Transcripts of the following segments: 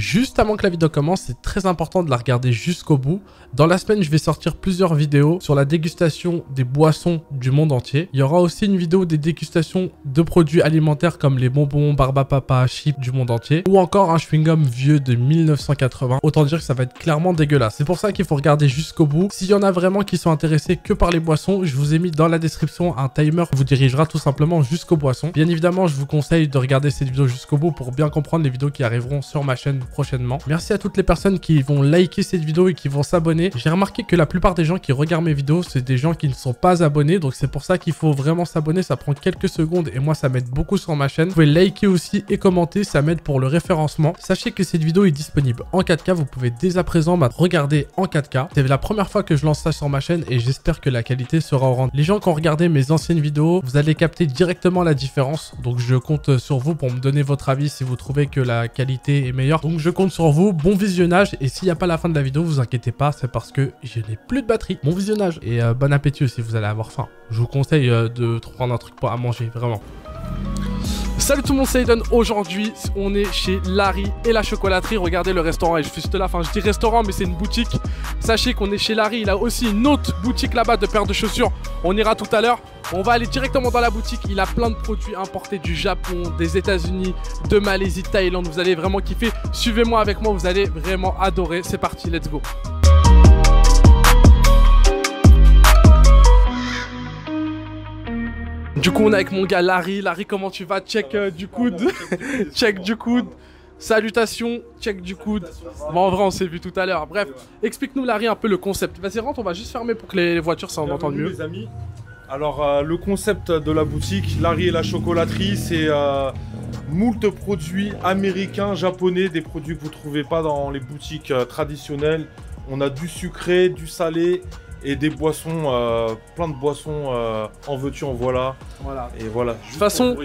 Juste avant que la vidéo commence, c'est très important de la regarder jusqu'au bout. Dans la semaine, je vais sortir plusieurs vidéos sur la dégustation des boissons du monde entier. Il y aura aussi une vidéo des dégustations de produits alimentaires comme les bonbons, Barbapapa, chips du monde entier. Ou encore un chewing-gum vieux de 1980. Autant dire que ça va être clairement dégueulasse. C'est pour ça qu'il faut regarder jusqu'au bout. S'il y en a vraiment qui sont intéressés que par les boissons, je vous ai mis dans la description un timer qui vous dirigera tout simplement jusqu'aux boissons. Bien évidemment, je vous conseille de regarder cette vidéo jusqu'au bout pour bien comprendre les vidéos qui arriveront sur ma chaîne prochainement. Merci à toutes les personnes qui vont liker cette vidéo et qui vont s'abonner. J'ai remarqué que la plupart des gens qui regardent mes vidéos, c'est des gens qui ne sont pas abonnés. Donc c'est pour ça qu'il faut vraiment s'abonner. Ça prend quelques secondes et moi ça m'aide beaucoup sur ma chaîne. Vous pouvez liker aussi et commenter, ça m'aide pour le référencement. Sachez que cette vidéo est disponible en 4K. Vous pouvez dès à présent regarder en 4K. C'est la première fois que je lance ça sur ma chaîne et j'espère que la qualité sera au rendez-vous. Les gens qui ont regardé mes anciennes vidéos, vous allez capter directement la différence. Donc je compte sur vous pour me donner votre avis si vous trouvez que la qualité est meilleure. Donc je compte sur vous. Bon visionnage. Et s'il n'y a pas la fin de la vidéo, vous inquiétez pas, c'est parce que je n'ai plus de batterie. Bon visionnage et bon appétit aussi, vous allez avoir faim. Je vous conseille de prendre un truc à manger, vraiment. Salut tout le monde, c'est Aiden. Aujourd'hui, on est chez Larry et la chocolaterie. Regardez le restaurant, et je suis juste là. Enfin, je dis restaurant, mais c'est une boutique. Sachez qu'on est chez Larry. Il a aussi une autre boutique là-bas de paires de chaussures. On ira tout à l'heure. On va aller directement dans la boutique. Il a plein de produits importés du Japon, des États-Unis, de Malaisie, Thaïlande. Vous allez vraiment kiffer. Suivez-moi avec moi, vous allez vraiment adorer. C'est parti, let's go. Du coup, on est avec mon gars Larry. Larry, comment tu vas? Check du coude. Check du coude. Salutations. Check du coude. Bon, en vrai, on s'est vu tout à l'heure. Bref, explique-nous, Larry, un peu le concept. Vas-y, rentre, on va juste fermer pour que les voitures s'en entendent mieux. Les amis. Alors, le concept de la boutique, Larry et la chocolaterie, c'est moult produits américains, japonais, des produits que vous ne trouvez pas dans les boutiques traditionnelles. On a du sucré, du salé. Et des boissons, plein de boissons, en veux-tu, en voilà. Et voilà. De toute façon,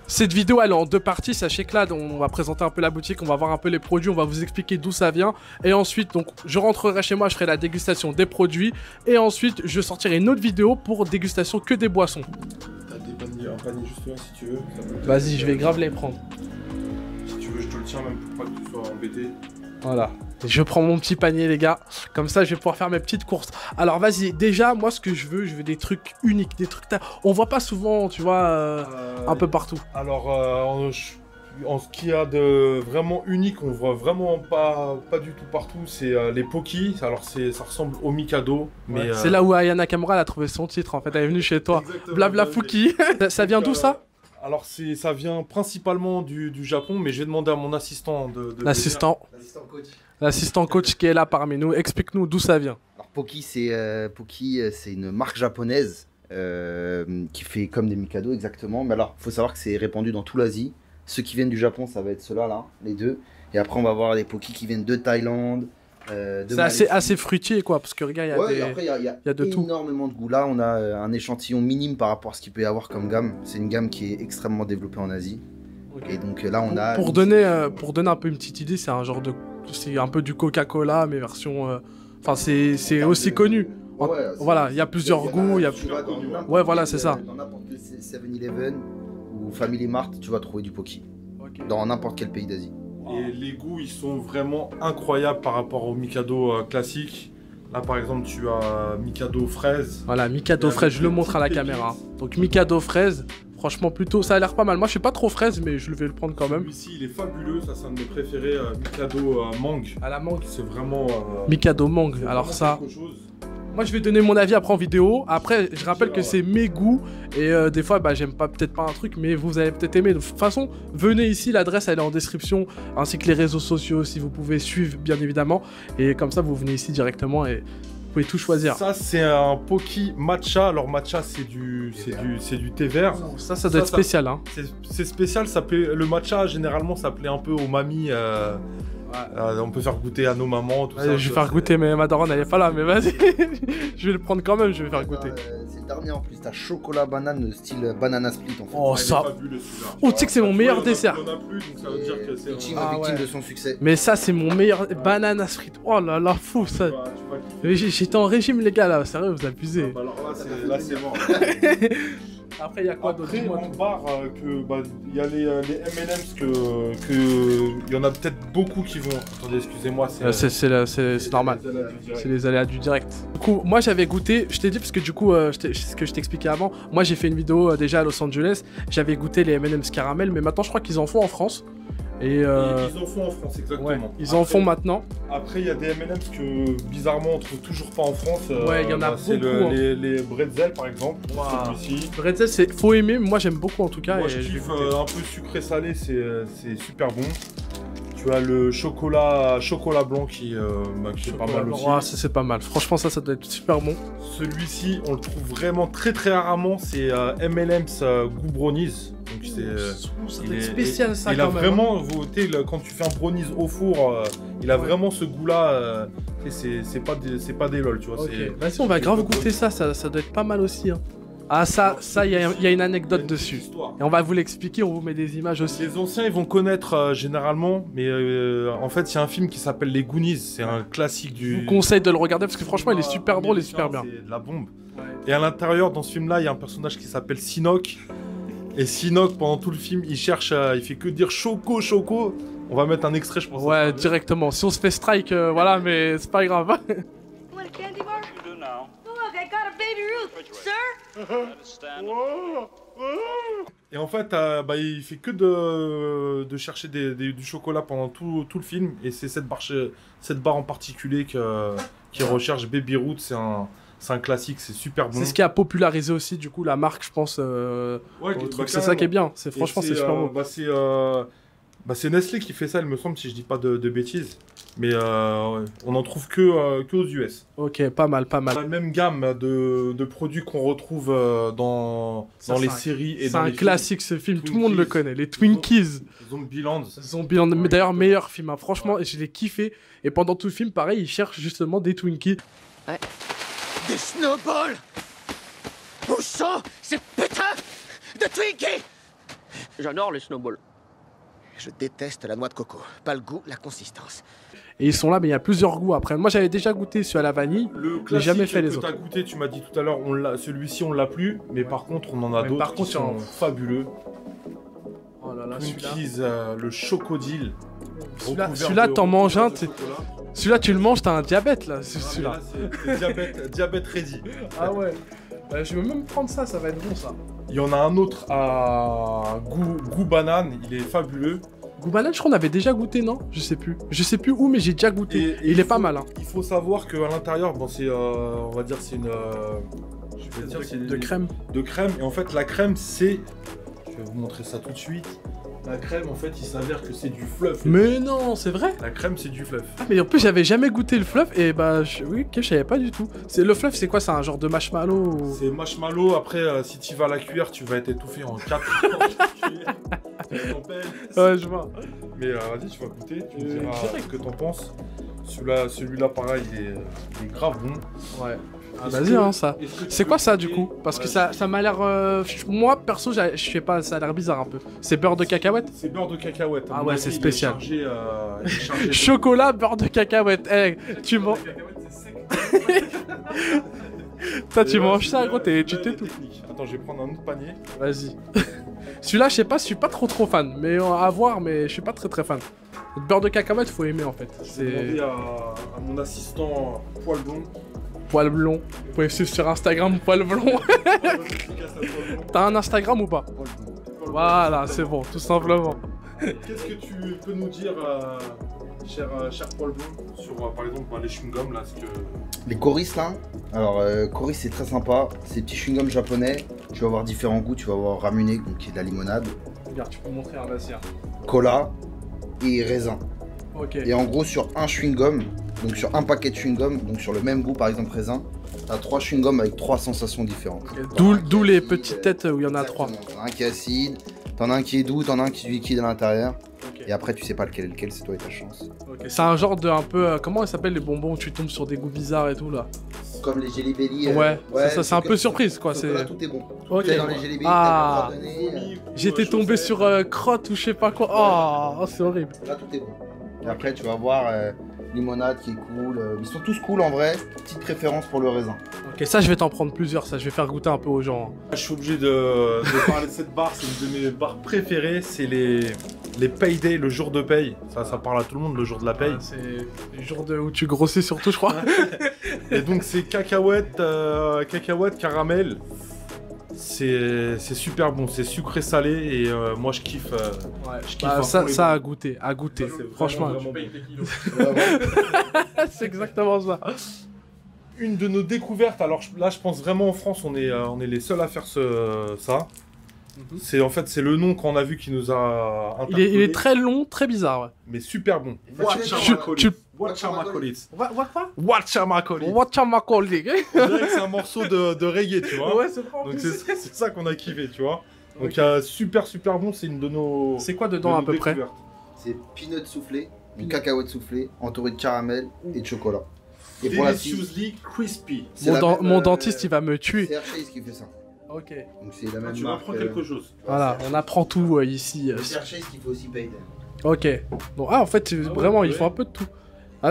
cette vidéo elle est en deux parties. Sachez que là, on va présenter un peu la boutique, on va voir un peu les produits, on va vous expliquer d'où ça vient. Et ensuite, donc, je rentrerai chez moi, je ferai la dégustation des produits. Et ensuite, je sortirai une autre vidéo pour dégustation que des boissons. T'as des paniers, un panier juste là si tu veux. Vas-y, je vais grave les prendre. Si tu veux, je te le tiens même pour pas que tu sois embêté. Voilà. Je prends mon petit panier les gars, comme ça je vais pouvoir faire mes petites courses. Alors vas-y, déjà moi ce que je veux des trucs uniques, des trucs... On voit pas souvent, tu vois, un peu partout. Alors en ce qu'il y a de vraiment unique, on voit vraiment pas du tout partout, c'est les Poki. Alors ça ressemble au Mikado. Mais c'est là où Aya Nakamura elle a trouvé son titre en fait, elle est venue chez toi. Blabla Fouki. Ça vient d'où ça? Alors ça vient principalement du Japon, mais je vais demander à mon assistant L'assistant coach. L'assistant coach qui est là parmi nous. Explique-nous d'où ça vient. Alors Poki, c'est une marque japonaise qui fait comme des Mikado exactement. Mais alors, il faut savoir que c'est répandu dans toute l'Asie. Ceux qui viennent du Japon, ça va être ceux-là, là, les deux. Et après, on va avoir des Poki qui viennent de Thaïlande. C'est assez fruitier quoi, parce que regarde, il y a de tout. Énormément de goût. Là, on a un échantillon minime par rapport à ce qu'il peut y avoir comme gamme. C'est une gamme qui est extrêmement développée en Asie. Okay. Et donc là, on a... Pour donner un peu une petite idée, c'est un genre de... C'est un peu du Coca-Cola, mais version... Enfin, c'est aussi connu. Voilà, il y a plusieurs goûts. Ouais, voilà, c'est ça. Dans n'importe quel 7-Eleven ou Family Mart, tu vas trouver du Poki. Okay. Dans n'importe quel pays d'Asie. Et les goûts, ils sont vraiment incroyables par rapport au Mikado classique. Là, par exemple, tu as Mikado fraise. Voilà, Mikado fraise, je le montre à la caméra. Donc, Mikado fraise, franchement, plutôt, ça a l'air pas mal. Moi, je suis pas trop fraise, mais je vais le prendre quand même. Celui-ci, il est fabuleux. Ça, c'est un de mes préférés. Mikado mangue. À la mangue. C'est vraiment... Mikado mangue. Alors ça... Moi, je vais donner mon avis après en vidéo. Après, je rappelle que c'est mes goûts. Et des fois, bah, j'aime peut-être pas un truc, mais vous allez peut-être aimer. De toute façon, venez ici. L'adresse, elle est en description. Ainsi que les réseaux sociaux, si vous pouvez suivre, bien évidemment. Et comme ça, vous venez ici directement et vous pouvez tout choisir. Ça, c'est un Poki matcha. Alors, matcha, c'est du thé vert. Ça doit être spécial. Hein. C'est spécial. Le matcha, généralement, ça plaît un peu aux mamies. On peut faire goûter à nos mamans, tout ça. Je vais faire goûter, mais ma daronne elle est pas là, mais vas-y. Je vais le prendre quand même, je vais faire goûter. C'est le dernier en plus, t'as chocolat banane style banana split en fait. Oh ça. Oh, tu sais que c'est mon meilleur dessert. Victime de son succès. Mais ça c'est mon meilleur banana split. Oh là là, fou ça. J'étais en régime les gars là, sérieux vous abusez. Alors là c'est mort. Après, il y a quoi d'autre? Après, Dis-moi en tout. barre, il y a les M&M's il y en a peut-être beaucoup qui vont. Attendez, excusez-moi, C'est normal. les aléas du direct. C'est les aléas du direct. Du coup, moi j'avais goûté, je t'ai dit parce que du coup, ce que je t'expliquais avant, moi j'ai fait une vidéo déjà à Los Angeles, j'avais goûté les M&M's caramel, mais maintenant je crois qu'ils en font en France. Et Ils en font en France, exactement. ouais, ils en font maintenant. Après, il y a des M&M's que bizarrement on trouve toujours pas en France. Ouais, il y en a c'est beaucoup, hein. les bretzels par exemple. Waouh. Celui-ci. Le Red Zest, c'est faut aimer, moi j'aime beaucoup en tout cas. Moi, et je je vais kiffe goûter. un peu sucré salé, c'est super bon. Tu as le chocolat blanc qui est pas mal aussi. Ah, ça c'est pas mal. Franchement, ça doit être super bon. Celui-ci, on le trouve vraiment très rarement. C'est M&M's goût brownies. Donc Ça il doit être est- spécial ça il a quand même. vraiment, quand tu fais un brownies au four, il a Ouais. vraiment ce goût-là. C'est pas des lol, tu vois. Ok, c'est- vas-y, on va c'est grave pas goûter ça doit être pas mal aussi. Hein. Ah, ça, il y a une anecdote une dessus. petite histoire. Et on va vous l'expliquer, on vous met des images aussi. Les anciens, ils vont connaître généralement, mais en fait, il y a un film qui s'appelle Les Goonies. C'est un classique Je vous du. conseille de le regarder parce que franchement, il est super drôle et super bien. C'est de la bombe. Et à l'intérieur, dans ce film-là, il y a un personnage qui s'appelle Sinoc. Et Sinoc, pendant tout le film, il cherche, il fait que dire Choco, Choco. On va mettre un extrait, je pense. Ouais, directement. Si on se fait strike, voilà, mais c'est pas grave. Want a candy bar? You do now. Look, I got a baby Ruth. Sir? Let us stand. Et en fait, il fait que de chercher du chocolat pendant tout le film. Et c'est cette barre en particulier qui recherche Baby Ruth. C'est un classique, c'est super bon. C'est ce qui a popularisé aussi, du coup, la marque, je pense. Ouais, au truc. bah, C'est ça qui est bien. C'est Et franchement, c'est super bon. C'est Nestlé qui fait ça, il me semble, si je dis pas de bêtises. Mais on en trouve que aux US. Ok, pas mal, pas mal. La même gamme de produits qu'on retrouve dans Ça, les c'est un- séries et C'est dans un les classique ce film, tout le monde le Twinkies. connaît. Les Twinkies. films. Zombieland. Zombieland, mais d'ailleurs meilleur film, hein. Franchement, je l'ai kiffé. Et pendant tout le film, pareil, il cherche justement des Twinkies. Des snowballs! Où sont ces putains de Twinkies? J'adore les snowballs. Je déteste la noix de coco. Pas le goût, la consistance. Et ils sont là, mais il y a plusieurs goûts après. Moi, j'avais déjà goûté celui à la vanille. Le J'ai classique jamais fait les que autres. t'as goûté, tu m'as dit tout à l'heure, celui-ci on l'a plus, mais par contre on en a Ouais, d'autres par contre, qui sont il y en- fabuleux. Oh là là, celui-là. Twinkies, le chocodile. Celui-là, t'en manges un, celui-là, tu le manges, t'as un diabète là. Celui-là. C'est diabète ready. Ah ouais. Bah, je vais même prendre ça, ça va être bon ça. Il y en a un autre à goût banane, il est fabuleux. Goût banane, je crois qu'on avait déjà goûté, non? Je sais plus. Je sais plus où, mais j'ai déjà goûté. Et il est pas mal, hein. Il faut savoir qu'à l'intérieur, bon, c'est, on va dire, c'est une, je vais dire, c'est De crème. de crème. Et en fait, la crème, c'est, je vais vous montrer ça tout de suite. La crème, en fait, il s'avère que c'est du fluff. Mais non, c'est vrai? La crème, c'est du fluff. Ah, mais en plus, j'avais jamais goûté le fluff et bah, oui, ok, je savais pas du tout. Le fluff, c'est quoi? C'est un genre de marshmallow ou... C'est marshmallow. Après, si tu vas à la cuillère, tu vas être étouffé en 4 cuillères. Tu t'en pèles. Ouais, je vois. Mais vas-y, tu vas goûter, tu me diras direct. ce que t'en penses. Celui-là, pareil, il est grave bon. Ouais. Ah, Est-ce vas-y, que- hein, ça. est-ce que tu C'est peux quoi ça, goûter du coup? Parce que Ouais, ça m'a l'air... moi, perso, je sais pas, ça a l'air bizarre un peu. C'est beurre de cacahuète? C'est beurre de cacahuète. À Ah mon ouais, avis, c'est il est spécial. chargé, il est chargé de- Chocolat, beurre de cacahuète. Eh, tu manges... Toi, tu Et manges ouais, ça, gros, tu là, t'es les tout. techniques. Attends, je vais prendre un autre panier. Vas-y. Celui-là, je sais pas, je suis pas trop fan. Mais à voir, mais je suis pas très fan. Le beurre de cacahuète, faut aimer en fait. Je vais demander C'est à mon assistant poil blond. poil blond. Vous pouvez suivre sur Instagram, poil blond. T'as un Instagram ou pas? Voilà, c'est bon, tout simplement. Qu'est-ce que tu peux nous dire, cher Paul Blond, sur par exemple les chewing-gums là, Les Coris là, alors Coris c'est très sympa, c'est des petits chewing-gums japonais, tu vas avoir différents goûts, tu vas avoir ramuné, donc qui est de la limonade, Regarde, tu peux montrer un vas-y. cola et raisin. Ok. Et en gros sur un chewing-gum, donc sur un paquet de chewing-gum, donc sur le même goût par exemple raisin, t'as 3 chewing-gums avec 3 sensations différentes. D'où les petites têtes où il y en a 3. Exactement. T'en as un qui est acide, t'en as un qui est doux, t'en as un qui est liquide à l'intérieur. Ok. Et après tu sais pas lequel est lequel, c'est toi et ta chance. Ok. C'est un genre de un peu. Comment ça s'appelle les bonbons où tu tombes sur des goûts bizarres et tout là? Comme les Jelly Belly. Ouais, c'est un peu surprise quoi. Chocolat, C'est. tout est bon. Ok. Tu sais, dans les Jelly Belly, Ah. t'as le chardonnay, J'étais tombé sur crotte ou je sais pas quoi. Oh, c'est horrible. là tout est bon. Et après tu vas voir limonade qui est cool. Ils sont tous cool en vrai. Petite préférence pour le raisin. Ok, ça, je vais t'en prendre plusieurs, ça, je vais faire goûter un peu aux gens. Je suis obligé de parler de cette barre, c'est une de mes barres préférées, c'est les payday, le jour de paye. Ça parle à tout le monde, le jour de la paye. C'est les jours où tu grossis surtout, je crois. Et donc c'est cacahuètes, caramel. C'est super bon, c'est sucré salé et moi je kiffe. Je kiffe Bah, ça à goûter, Ça, franchement. vraiment C'est exactement ça. Une de nos découvertes, alors là je pense vraiment en France on est les seuls à faire ça. C'est en fait c'est le nom qu'on a vu qui nous a interpellés. Il est très long, très bizarre, ouais. Mais super bon. Watchamacolis. Quoi Watchamacolis. Watchamacolis. On dirait que c'est un morceau de reggae, tu vois. Ouais, c'est pas. Donc c'est ça qu'on a kiffé, tu vois. Donc super bon, c'est une de nos. C'est quoi dedans à peu près? C'est peanut soufflé, une cacahuète soufflée, entourée de caramel et de chocolat. Et pour la fille, Deliciously crispy. c'est la même, Mon dentiste, il va me tuer. C'est Hershey's qui fait ça. Ok. Donc c'est la même Tu marque. m'apprends quelque chose. Voilà, on apprend tout ici. C'est Hershey's qui fait aussi payday. Ok. Bon, en fait, vraiment, ils font un peu de tout.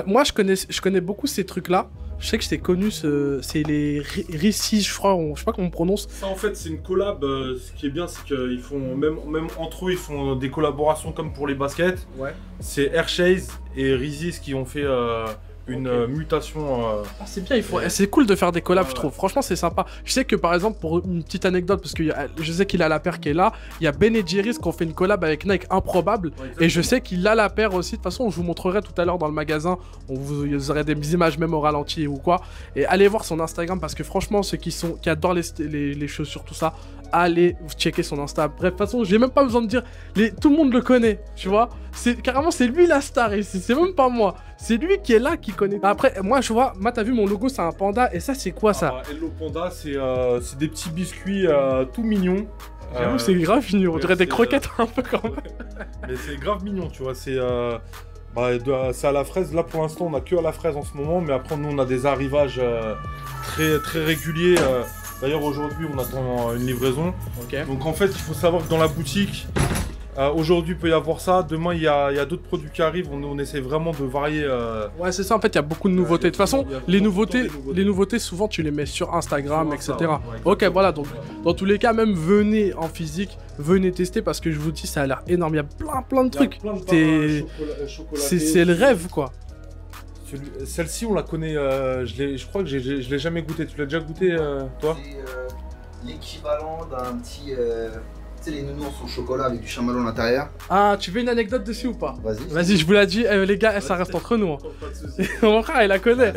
Moi, je connais beaucoup ces trucs-là. Je sais que c'est connu, c'est les Reese's, je crois, je sais pas comment on prononce. Ça, en fait, c'est une collab. Ce qui est bien, c'est qu'ils font, même entre eux, ils font des collaborations comme pour les baskets. Ouais. C'est Hershey's et Reese's qui ont fait une mutation. Ah, c'est bien, c'est cool de faire des collabs, je trouve. Franchement, c'est sympa. Je sais que par exemple, pour une petite anecdote, parce que je sais qu'il a la paire qui est là, il y a Ben Jerry's qui ont fait une collab avec Nike improbable. Et je sais qu'il a la paire aussi. De toute façon, je vous montrerai tout à l'heure dans le magasin. Vous aurez des images même au ralenti ou quoi. Et allez voir son Instagram parce que franchement, ceux qui adorent les chaussures, tout ça, allez checker son Insta. Bref, de toute façon, j'ai même pas besoin de dire. tout le monde le connaît, tu vois. Carrément, c'est lui la star ici. C'est même pas moi. C'est lui qui est là, qui connaît. Après, moi, je vois, t'as vu mon logo, c'est un panda. Et ça, c'est quoi ça? Hello Panda, c'est des petits biscuits tout mignons. J'avoue, c'est grave mignon. On dirait des croquettes un peu quand même. Mais c'est grave mignon, tu vois. C'est à la fraise. Là, pour l'instant, on a que à la fraise en ce moment. Mais après, nous, on a des arrivages très, très réguliers. D'ailleurs, aujourd'hui, on attend une livraison. Ok. Donc, en fait, il faut savoir que dans la boutique, aujourd'hui, il peut y avoir ça. Demain, il y a d'autres produits qui arrivent. On essaie vraiment de varier. Ouais, c'est ça. En fait, il y a beaucoup de nouveautés. De toute façon, les nouveautés, souvent, tu les mets sur Instagram, etc. Ouais, ok, voilà. Donc, dans tous les cas, même venez en physique, venez tester parce que je vous dis, ça a l'air énorme. Il y a plein de trucs. C'est le rêve, quoi. Celle-ci, on la connaît. Je crois que je l'ai jamais goûté. Tu l'as déjà goûté, toi? C'est l'équivalent d'un petit. Tu sais, les nounours au chocolat avec du chamallow à l'intérieur. Ah, tu veux une anecdote dessus ou pas? Vas-y. Vas-y, je vous l'ai dit, les gars, ça reste entre nous. Hein. Mon frère, il la connaît.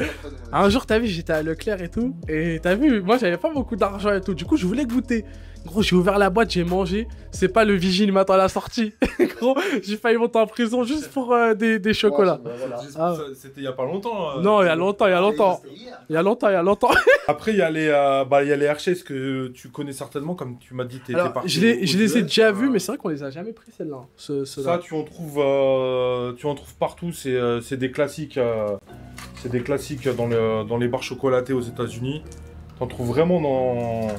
Un jour, t'as vu, j'étais à Leclerc et tout. Et t'as vu, moi, j'avais pas beaucoup d'argent et tout. Du coup, je voulais goûter. Gros, j'ai ouvert la boîte, j'ai mangé. C'est pas le vigile, il m'attend à la sortie. Gros, j'ai failli monter en prison juste pour des chocolats. Ouais, voilà. Ah. C'était il y a pas longtemps. Non, il y a longtemps. Il y a longtemps. Après, il y a les Hershey's que tu connais certainement, comme tu m'as dit, t'étais Alors, parti. je les ai déjà vus, mais c'est vrai qu'on les a jamais pris celles-là. Ça, tu en trouves partout. C'est des classiques. C'est des classiques dans les bars chocolatés aux États-Unis. T'en trouves vraiment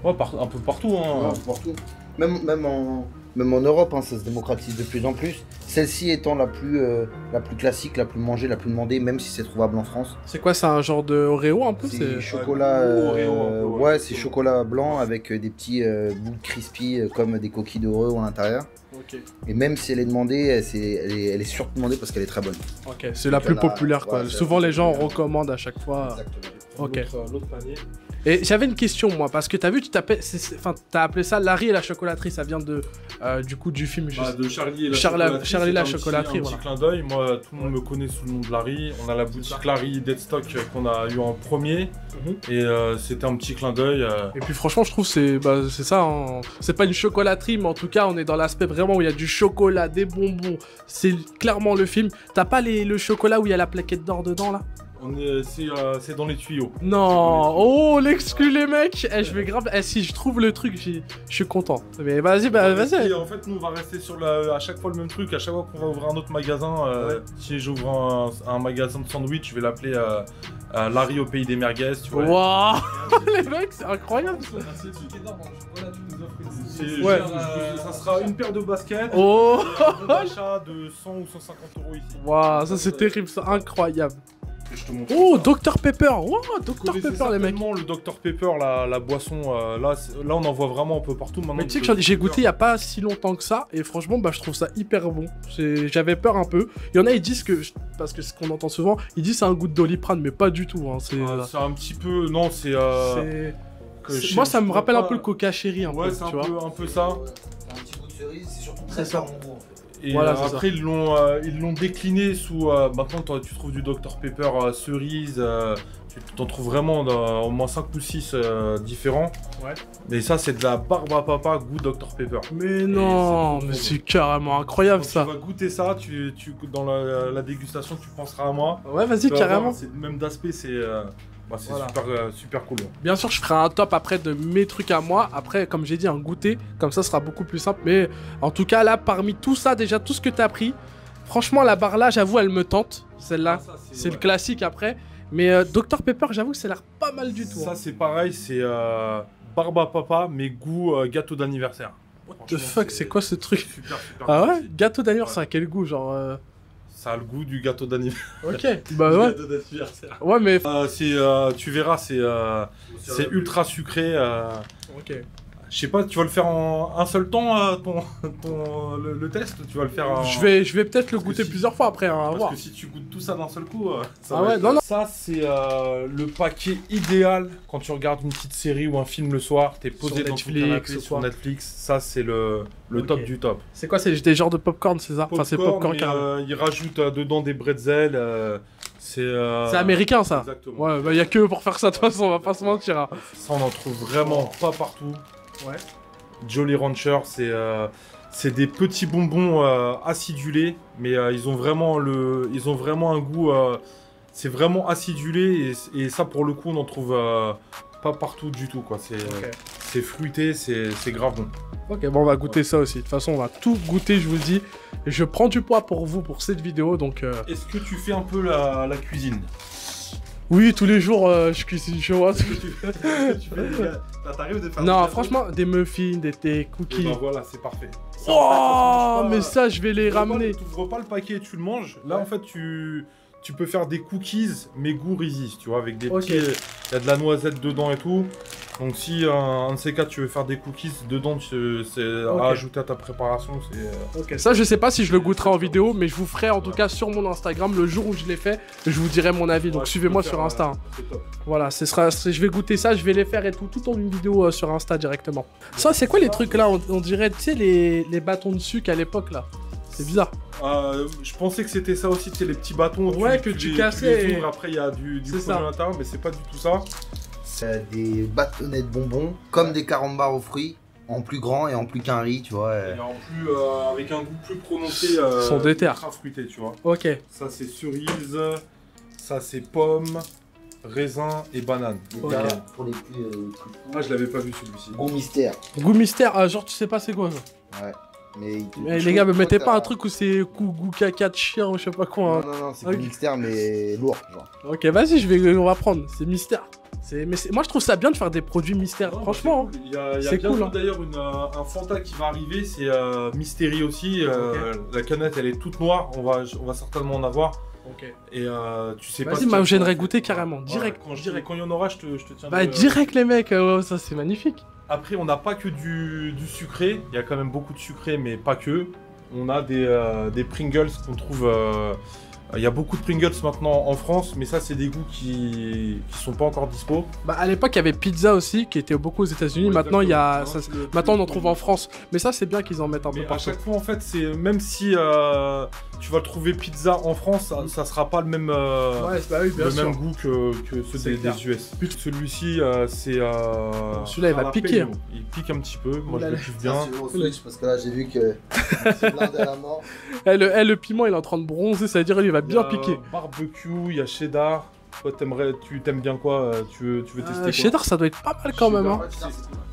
un peu partout. Hein. Ouais, partout. Même en Europe, hein, ça se démocratise de plus en plus. Celle-ci étant la plus classique, la plus mangée, la plus demandée, même si c'est trouvable en France. C'est quoi, c'est un genre de Oreo un peu? C'est chocolat. Ouais, c'est chocolat blanc avec des petits bouts de crispy comme des coquilles d'Oreo à l'intérieur. Ok. Et même si elle est demandée, elle est surdemandée parce qu'elle est très bonne. Ok, c'est la plus populaire quoi. Ouais, souvent les gens recommandent à chaque fois. Exactement. Ok. L'autre panier. Et j'avais une question moi, parce que t'as vu, t'as appelé ça Larry et la chocolaterie, ça vient de du coup du film juste. De Charlie et la Charlie chocolaterie. et la chocolaterie, Un voilà. petit clin d'œil. Moi, tout le monde me connaît sous le nom de Larry. On a la boutique Larry Deadstock qu'on a eu en premier. Et c'était un petit clin d'œil. Et puis franchement, je trouve c'est ça. Hein. C'est pas une chocolaterie, mais en tout cas, on est dans l'aspect vraiment où il y a du chocolat, des bonbons. C'est clairement le film. T'as pas le chocolat où il y a la plaquette d'or dedans là? C'est dans les tuyaux. Non, oh l'exclu les mecs. Je vais grave. Si je trouve le truc, je suis content. Mais vas-y. En fait, nous on va rester sur à chaque fois le même truc. À chaque fois qu'on va ouvrir un autre magasin, si j'ouvre un magasin de sandwich, je vais l'appeler Larry au pays des merguez, tu vois. Waouh, les mecs, c'est incroyable. Ouais. Ça sera une paire de baskets. Oh Et un bon d'achat de 100 ou 150 € ici. waouh, ça c'est terrible, ça, incroyable. Et je te montre. Oh, Dr Pepper. Wow, Dr Vous connaissez Pepper, les mecs. certainement le Dr Pepper, la boisson, là on en voit vraiment un peu partout maintenant. Mais tu sais que j'ai goûté il y a pas si longtemps que ça, et franchement, bah, je trouve ça hyper bon. J'avais peur un peu. Il y en a, ils disent que, parce que c'est ce qu'on entend souvent, ils disent c'est un goût de Doliprane, mais pas du tout. Hein. C'est un petit peu, non, c'est... Moi, ça me rappelle un peu le Coca Cherry, un ouais, peu, c'est tu vois. un peu ça. Un petit goût de cerise, c'est surtout C'est très ça. fort en goût en fait. Et Voilà, c'est après, ils l'ont décliné sous... maintenant, tu trouves du Dr Pepper cerise, tu t'en trouves vraiment au moins 5 ou 6 différents. Ouais. Mais ça, c'est de la barbe à papa goût Dr Pepper. Mais non, mais c'est carrément incroyable, ça. Tu vas goûter ça, dans la dégustation, tu penseras à moi. Ouais, vas-y, carrément. Même d'aspect, c'est voilà. Super cool. Bien sûr, je ferai un top après de mes trucs à moi. Après, comme j'ai dit, un goûter, comme ça sera beaucoup plus simple. Mais en tout cas, là, parmi tout ça, déjà, tout ce que tu as pris, franchement, la barre là, j'avoue, elle me tente. Celle-là, c'est le classique après. Mais Dr Pepper, j'avoue que ça a l'air pas mal du tout. Ça, c'est pareil, c'est barbe à papa, mais goût gâteau d'anniversaire. What the fuck, c'est quoi ce truc? Super Ah ouais? Gâteau d'anniversaire, quel goût, genre Ça a le goût du gâteau d'anniversaire. Ok, bah ouais. Gâteau d'anniversaire. Ouais, mais... tu verras, c'est ultra sucré. Ok. Je sais pas, tu vas le faire en un seul temps, le test? Tu vas le faire en... Je vais peut-être le goûter plusieurs fois après, hein, à Parce voir. que si tu goûtes tout ça d'un seul coup, ça Ah va ouais, être... non, non. Ça, c'est le paquet idéal quand tu regardes une petite série ou un film le soir, t'es posé Sur dans Netflix, ton canapé ce sur soir. Netflix, ça c'est le Ok. top du top. C'est quoi? C'est des genres de popcorn, c'est ça? Enfin, c'est popcorn mais, carrément. ils rajoutent dedans des bretzels, c'est américain, ça? Exactement. Ouais, bah y a que eux pour faire ça, de toute façon, on va pas se mentir. Hein. Ça, on en trouve vraiment pas partout. Ouais. Jolly Rancher, c'est des petits bonbons acidulés, mais ils ont vraiment un goût, c'est vraiment acidulé, et ça pour le coup on n'en trouve pas partout du tout, quoi. C'est fruité, c'est grave bon. Ok, bon, on va goûter ça aussi. De toute façon, on va tout goûter, je vous le dis. Je prends du poids pour vous, pour cette vidéo, donc... Est-ce que tu fais un peu la cuisine? Oui, tous les jours, je cuisine chez moi. T'arrives de faire Non, franchement, des muffins, des cookies. Ben voilà, c'est parfait. Ça, Oh, en fait, ça se mange pas. mais ça, je vais les ramener. Tu ouvres pas le paquet et tu le manges. Là, en fait, tu peux faire des cookies, mais goût Reese's, tu vois, avec des petits... Il y a de la noisette dedans et tout. Donc si un de ces quatre, tu veux faire des cookies, dedans, c'est à ajouter à ta préparation. Ok, ça, je sais pas si je le goûterai en vidéo, mais je vous ferai en tout cas sur mon Instagram le jour où je l'ai fait. Je vous dirai mon avis, donc suivez-moi sur Insta. C'est top. Voilà, je vais goûter ça, je vais les faire et tout en une vidéo sur Insta directement. Ça, c'est quoi les trucs là? On dirait, tu sais, les bâtons de sucre à l'époque là. C'est bizarre. Je pensais que c'était ça aussi, tu sais, les petits bâtons. Ouais, que tu cassais. Les ouvres, après, il y a du produit à l'intérieur, mais c'est pas du tout ça. C'est des bâtonnets de bonbons, comme des carambars aux fruits, en plus grand et en plus qu'un riz, tu vois. Et en plus, avec un goût plus prononcé, sont déter. ultra fruité, tu vois. Ok. Ça, c'est cerise, ça, c'est pomme, raisin et banane. Et là, pour les plus Ah, je l'avais pas vu celui-ci. gros mystère. Goût mystère, genre tu sais pas c'est quoi ça? Ouais. Mais Les gars, me mettez pas un truc où c'est goût caca de chien ou je sais pas quoi. Hein. Non, c'est du mystère mais lourd, genre. Ok, vas-y, on va prendre. C'est mystère. Moi, je trouve ça bien de faire des produits mystères. Non, franchement, c'est cool. Il y a c'est bientôt cool. Hein. D'ailleurs un Fanta qui va arriver, c'est Mystery aussi. La canette, elle est toute noire. On va certainement en avoir. Ok. Et tu sais pas. Vas-y, moi, j'aimerais goûter carrément. Direct. Ouais, quand il y en aura, je te tiens. Bah, direct, les mecs. Ça, c'est magnifique. Après, on n'a pas que du sucré. Il y a quand même beaucoup de sucré, mais pas que. On a des Pringles qu'on trouve. Il y a beaucoup de Pringles maintenant en France, mais ça, c'est des goûts qui sont pas encore dispo. Bah, à l'époque, il y avait pizza aussi, qui était beaucoup aux États-Unis. Ouais, maintenant, il y a. exactement. Maintenant, on en trouve en France. Mais ça, c'est bien qu'ils en mettent un peu Mais à partout. chaque fois, en fait, c'est même si tu vas trouver pizza en France, ça sera pas le même, Ouais, bah oui, bien le sûr. même goût que ceux C'est clair. des US. Celui-ci, c'est. Celui-là, il va piquer. Jalapeno. Il pique un petit peu. Moi, je Oulala. le kiffe bien. Bien. Au Switch, parce que là, j'ai vu que c'est blindé à la mort. Le piment, il est en train de bronzer, ça veut dire qu'il va bien piquer. Barbecue, il y a cheddar. Toi, tu t'aimes bien quoi? Tu veux tester quoi? Cheddar, ça doit être pas mal quand même. Hein.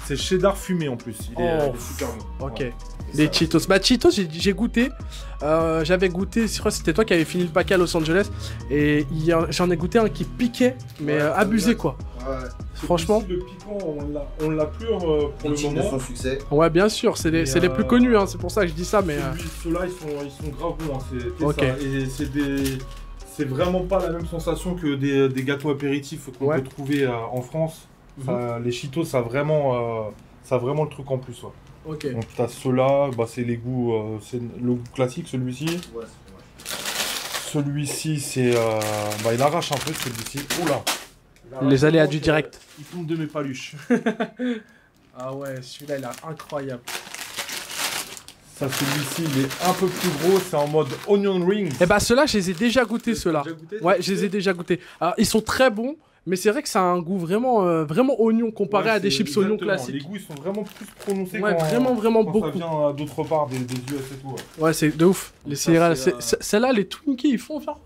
C'est cheddar fumé en plus. Il est super bon. Ok. Ouais. Les Cheetos. Bah, Cheetos, j'ai goûté. J'avais goûté, je crois que c'était toi qui avais fini le paquet à Los Angeles. Et j'en ai goûté un qui piquait, mais abusé quoi. Ouais. Franchement. Le piquant, on l'a plus pour le Victime de moment. son succès. Ouais, bien sûr, c'est les plus connus, hein, c'est pour ça que je dis ça, mais... Ceux-là, ils sont grave bons, hein, c'est Ok. ça. Et c'est vraiment pas la même sensation que des gâteaux apéritifs qu'on peut trouver en France. Ça, les Cheetos, ça a vraiment le truc en plus. Ouais. Ok. Donc t'as ceux-là, bah, c'est les goûts, c'est le goût classique, celui-ci. Ouais, Celui-ci, c'est, bah, il arrache un peu celui-ci. Oula. Les aléas du direct. Il tombe de mes paluches. Ah ouais, celui-là, il est incroyable. Ça, celui-ci, il est un peu plus gros, c'est en mode onion rings. Eh bah ceux-là, je les ai déjà goûtés, ceux-là. Déjà goûté, Ouais, je les ai déjà goûtés. Alors, ils sont très bons, mais c'est vrai que ça a un goût vraiment, vraiment oignon comparé Ouais, à des c'est chips oignons exactement. classiques. Les goûts, ils sont vraiment plus prononcés Ouais, quand, vraiment quand beaucoup. ça vient d'autre part, des US et tout. Ouais. Ouais, c'est de ouf. Les Ça, céréales, c'est, celles-là, les Twinkies, ils font, genre,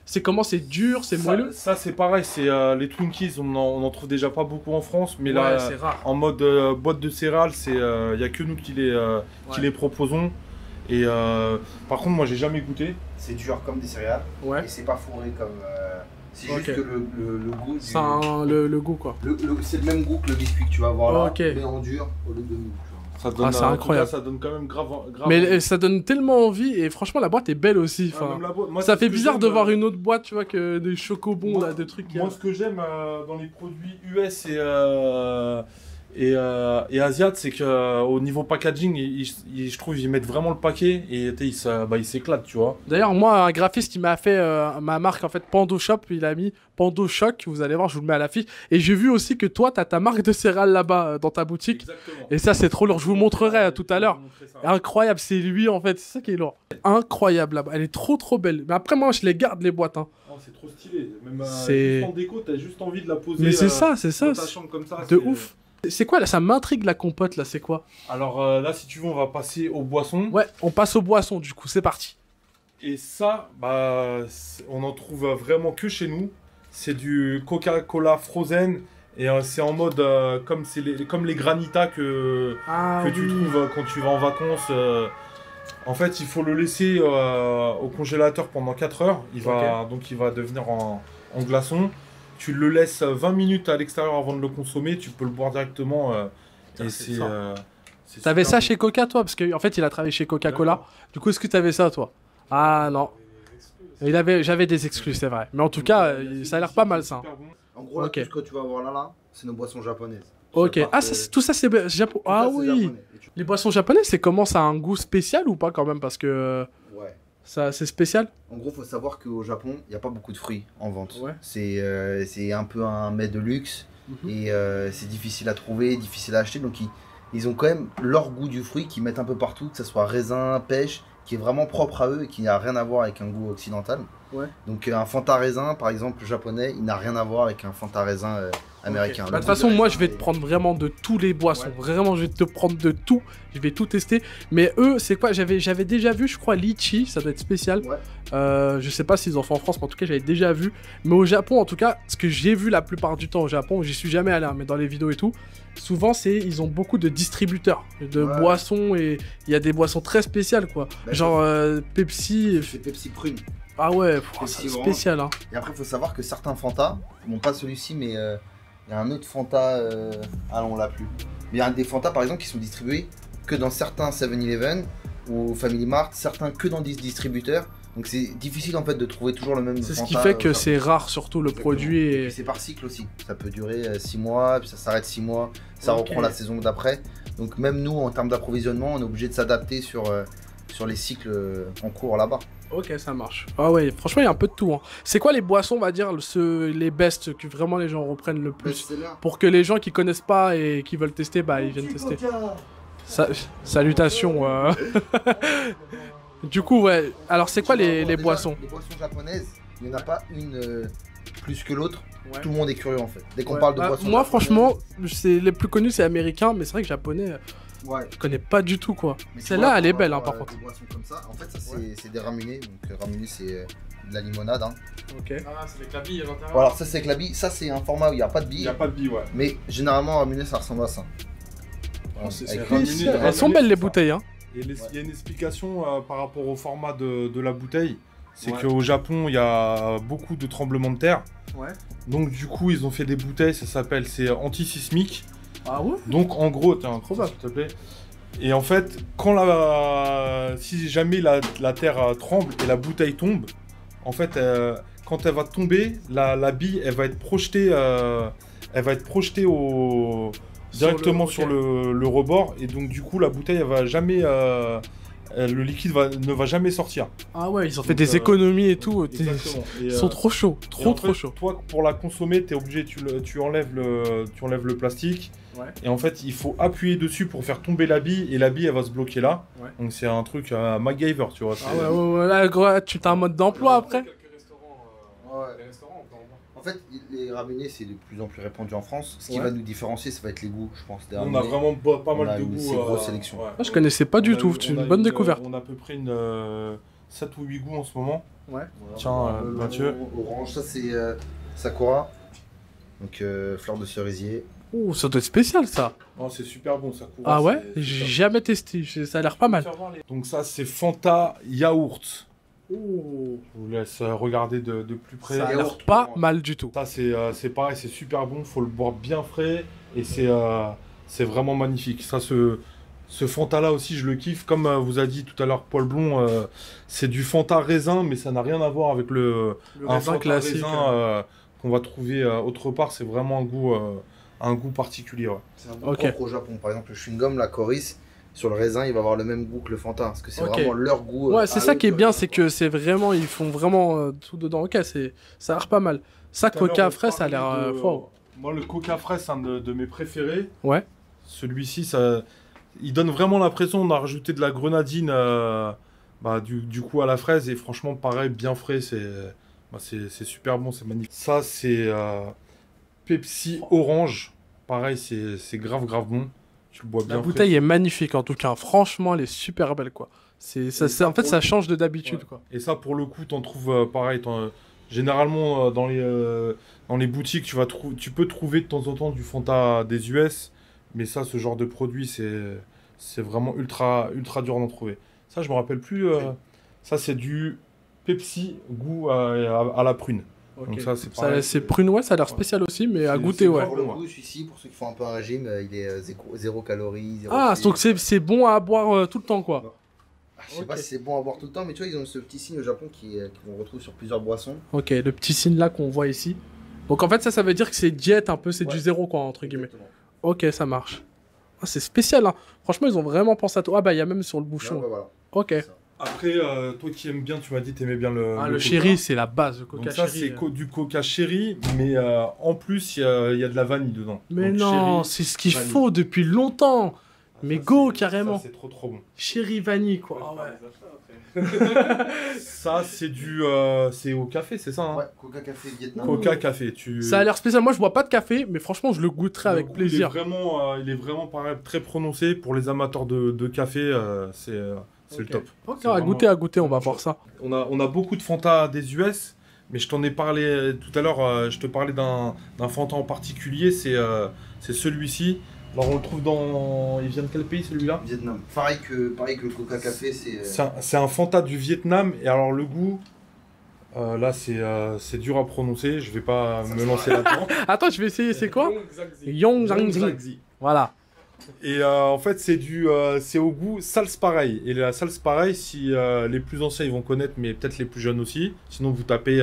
c'est comment, c'est dur, c'est moelleux. Ça c'est pareil, c'est les Twinkies, on en trouve déjà pas beaucoup en France, mais Ouais, là, c'est rare. en mode boîte de céréales, il n'y a que nous qui les proposons. Et par contre, moi, j'ai jamais goûté. C'est dur comme des céréales. Ouais. Et c'est pas fourré comme. C'est Ok. juste que le goût. C'est le goût, quoi. C'est le même goût que le biscuit que tu vas avoir là, Ok. mais en dur au lieu de mou. Ça donne, c'est en tout incroyable. cas, ça donne quand même grave. Mais ça donne tellement envie, et franchement, la boîte est belle aussi. Ah, Enfin, même la boîte. Moi, ça c'est fait ce que bizarre j'aime, de voir une autre boîte, tu vois, que des chocobons, moi- là, des trucs. Moi, ce que j'aime dans les produits US et Asiat, c'est qu'au niveau packaging, je trouve ils mettent vraiment le paquet et ils s'éclatent, tu vois. D'ailleurs, moi, un graphiste, il m'a fait ma marque, en fait, Pando Shop, il a mis Pando Choc, vous allez voir, je vous le mets à l'affiche. Et j'ai vu aussi que toi, t'as ta marque de céréales là-bas, dans ta boutique. Exactement. Et ça, c'est trop lourd, je vous montrerai tout à l'heure. Je vais vous montrer ça. Incroyable, c'est lui, en fait, c'est ça qui est lourd. Incroyable, là-bas, elle est trop belle. Mais après, moi, je les garde, les boîtes, hein. Oh, c'est trop stylé. Même C'est- juste en déco, t'as juste envie de la poser Mais c'est ça, dans ta chambre comme ça. de c'est- ouf. C'est quoi, là, ça m'intrigue, la compote, là, c'est quoi? Alors là, si tu veux, on va passer aux boissons. Ouais, on passe aux boissons, du coup, c'est parti. Et ça, on en trouve vraiment que chez nous. C'est du Coca-Cola Frozen. Et c'est en mode comme les granitas que tu trouves quand tu vas en vacances. En fait, il faut le laisser au congélateur pendant 4 heures. Donc il va devenir en glaçon. Tu le laisses 20 minutes à l'extérieur avant de le consommer. Tu peux le boire directement. Et c'est T'avais super ça chez Coca, toi? Parce qu'en fait, il a travaillé chez Coca-Cola. D'accord. Du coup, est-ce que t'avais ça, toi? Ah, non. J'avais des exclus, c'est vrai. Mais en tout cas, ça a l'air pas mal, ça. super bon. En gros, là, Ok. tout ce que tu vas voir là, c'est nos boissons japonaises. Ok. Ça part, Ah, tout ça, c'est Japon. Ah tout ça, c'est oui. japonais. Et tu- Les boissons japonaises, c'est comment? Ça a un goût spécial ou pas, quand même? Parce que Ouais. ça, c'est spécial. En gros, faut savoir qu'au Japon, il n'y a pas beaucoup de fruits en vente. Ouais. C'est un peu un mets de luxe Mhm. et c'est difficile à trouver, difficile à acheter. Donc ils ont quand même leur goût du fruit qu'ils mettent un peu partout, que ce soit raisin, pêche, qui est vraiment propre à eux et qui n'a rien à voir avec un goût occidental. Ouais. Donc un Fanta raisin, par exemple, japonais, il n'a rien à voir avec un Fanta raisin américain. Bah, Le de toute goût façon, du moi, raisin je vais te est- prendre vraiment de tous les boissons. Ouais. Vraiment, je vais te prendre de tout. Je vais tout tester. Mais eux, c'est quoi? J'avais déjà vu, je crois, litchi. Ça doit être spécial. Ouais. Je sais pas s'ils en font en France, mais en tout cas, j'avais déjà vu. Mais au Japon, en tout cas, ce que j'ai vu la plupart du temps au Japon, j'y suis jamais allé, hein, mais dans les vidéos et tout, souvent, ils ont beaucoup de distributeurs de Ouais. boissons et il y a des boissons très spéciales, quoi. Bah, Genre Pepsi. C'est Pepsi Prune. Ah ouais, Pepsi c'est Orange. spécial, hein. Et après, il faut savoir que certains Fanta, bon pas celui-ci, mais il y a un autre Fanta, ah non, on l'a plus. Mais il y a des Fanta par exemple qui sont distribués que dans certains 7-Eleven ou Family Mart, certains que dans des distributeurs. Donc c'est difficile en fait de trouver toujours le même C'est ce Fanta, qui fait que au c'est rare, surtout le Exactement. produit. Et Et... puis c'est par cycle aussi. Ça peut durer 6 mois, puis ça s'arrête 6 mois, ça Ok. reprend la saison d'après. Donc même nous, en termes d'approvisionnement, on est obligé de s'adapter sur les cycles en cours là-bas. Ok, ça marche. Ah ouais, franchement, il y a un peu de tout, hein. C'est quoi les boissons, on va dire, les best que vraiment les gens reprennent le plus? Pour que les gens qui connaissent pas et qui veulent tester, bah ils viennent tester. Salutations. Du coup, ouais. Alors, c'est quoi les Déjà, boissons? Les boissons japonaises, il n'y en a pas une plus que l'autre. Ouais. Tout le monde est curieux en fait. Dès qu'on Ouais. parle de Bah, boissons moi, japonaises- franchement, les plus connus, c'est américain, mais c'est vrai que japonais, ouais. je connais pas du tout, quoi. Mais tu Celle-là, vois, elle est pour belle, hein, avoir, par contre. Des boissons comme ça, en fait, ça c'est des ramunés. Donc ramunés, c'est de la limonade. Hein. Ok. Ah, c'est avec la bille à l'intérieur. Bon, alors ça c'est avec la bille. Ça c'est un format où il n'y a pas de Il bille. n'y a pas de bille, ouais. Mais généralement, ramuné, ça ressemble à ça. Voilà, c'est avec ramuné, une- ramuné, Elles sont belles, les ça. bouteilles, hein. Et il y a une explication par rapport au format de la bouteille. C'est qu'au Japon, il y a beaucoup de tremblements de terre. Ouais. Donc du coup, ils ont fait des bouteilles, c'est antisismique. Ah ouais? Donc en gros, tiens, s'il te plaît. Et en fait, si jamais la terre tremble et la bouteille tombe, en fait, quand elle va tomber, la bille, elle va être projetée, directement sur le rebord. Et donc du coup, la bouteille, elle va jamais, le liquide ne va jamais sortir. Ah ouais, ils ont fait des économies et tout. Exactement. Ils sont trop chauds, trop chauds. Toi, pour la consommer, t'es obligé, tu enlèves le plastique. Ouais. Et en fait, il faut appuyer dessus pour faire tomber la bille, et la bille, elle va se bloquer là. Ouais. Donc c'est un truc MacGyver, tu vois. Ah ouais, là, gros, tu as un mode d'emploi après. Les restaurants, en fait, les raménés, c'est de plus en plus répandu en France. Ce qui va nous différencier, ça va être les goûts, je pense. On a vraiment pas mal de goûts. C'est une grosse sélection. Ouais. Moi, je connaissais pas du tout, c'est une bonne découverte. On a à peu près 7 ou 8 goûts en ce moment. Ouais. Tiens, Mathieu. Orange, ça c'est Sakura. Donc fleur de cerisier. Oh, ça doit être spécial ça. Oh, c'est super bon, Sakura. Ah ouais? J'ai jamais testé, ça a l'air pas mal. Donc ça, c'est Fanta Yaourt. Oh. Je vous laisse regarder de plus près. Ça a l'air pas mal du tout. Ça, c'est pareil, c'est super bon. Faut le boire bien frais. Et c'est vraiment magnifique. Ça, ce Fanta là aussi, je le kiffe. Comme vous a dit tout à l'heure Paul Blond, c'est du Fanta raisin, mais ça n'a rien à voir avec un raisin Fanta classique raisin qu'on va trouver autre part. C'est vraiment un goût particulier. Ouais. C'est un goût propre au Japon. Par exemple, le chewing-gum, la Coris, sur le raisin, il va avoir le même goût que le Fanta. Parce que c'est vraiment leur goût. Ouais, c'est ça qui est bien, c'est que c'est vraiment, ils font vraiment tout dedans. Ok, ça a l'air pas mal. Ça, Coca frais, ça a l'air fort. Moi, le Coca frais, c'est un de mes préférés. Ouais. Celui-ci, il donne vraiment l'impression on a rajouté de la grenadine du coup à la fraise. Et franchement, pareil, bien frais, c'est super bon, c'est magnifique. Ça, c'est Pepsi Orange. Pareil, c'est grave bon. Tu le bois bien. La bouteille est magnifique en tout cas. Franchement, elle est super belle quoi. En fait, ça change de d'habitude quoi. Et ça, pour le coup, t'en trouves pareil. Généralement, dans les boutiques, tu peux trouver de temps en temps du Fanta des US. Mais ça, ce genre de produit, c'est vraiment ultra dur d'en trouver. Ça, je me rappelle plus. Ça, c'est du Pepsi goût à la prune. Okay. Donc ça, c'est prune, ouais, ça a l'air spécial aussi, mais à goûter, ouais. Pour le goût, celui-ci, pour ceux qui font un peu un régime, il est 0 calories. 0 donc c'est bon à boire tout le temps, quoi. Je sais pas si c'est bon à boire tout le temps, mais tu vois, ils ont ce petit signe au Japon qu'on retrouve sur plusieurs boissons. Ok, le petit signe là qu'on voit ici. Donc en fait, ça veut dire que c'est diète un peu, c'est du zéro, quoi, entre guillemets. Exactement. Ok, ça marche. Ah, c'est spécial, hein. Franchement, ils ont vraiment pensé à tout. Ah bah, il y a même sur le bouchon. Ouais, voilà. Ok. Après, toi qui aimes bien, tu m'as dit t'aimais bien le chéri, c'est la base, le Coca Donc ça, c'est du Coca chéri, mais en plus, il y a de la vanille dedans. Mais donc, non, c'est ce qu'il faut depuis longtemps. Mais go, carrément. Ça, c'est trop bon. Chéri vanille, quoi. Ah ouais. Ça, c'est au café, c'est ça, hein? Ouais, Coca Café Vietnam. Coca Café, Ça a l'air spécial. Moi, je bois pas de café, mais franchement, je le goûterai avec plaisir. Il est vraiment pareil, très prononcé. Pour les amateurs de café, c'est le top. Ok, à goûter, on va voir ça. On a beaucoup de Fanta des US, mais je t'en ai parlé tout à l'heure. Je te parlais d'un Fanta en particulier, c'est celui-ci. Alors on le trouve il vient de quel pays celui-là? Vietnam. Pareil que le Coca Café, c'est un Fanta du Vietnam, et alors le goût, là c'est dur à prononcer, je vais pas me lancer là-dedans. Attends, je vais essayer, c'est quoi? Yongzhangzi. Voilà. Et en fait c'est au goût salse pareil. Et la salse pareil, si les plus anciens ils vont connaître, mais peut-être les plus jeunes aussi, sinon vous tapez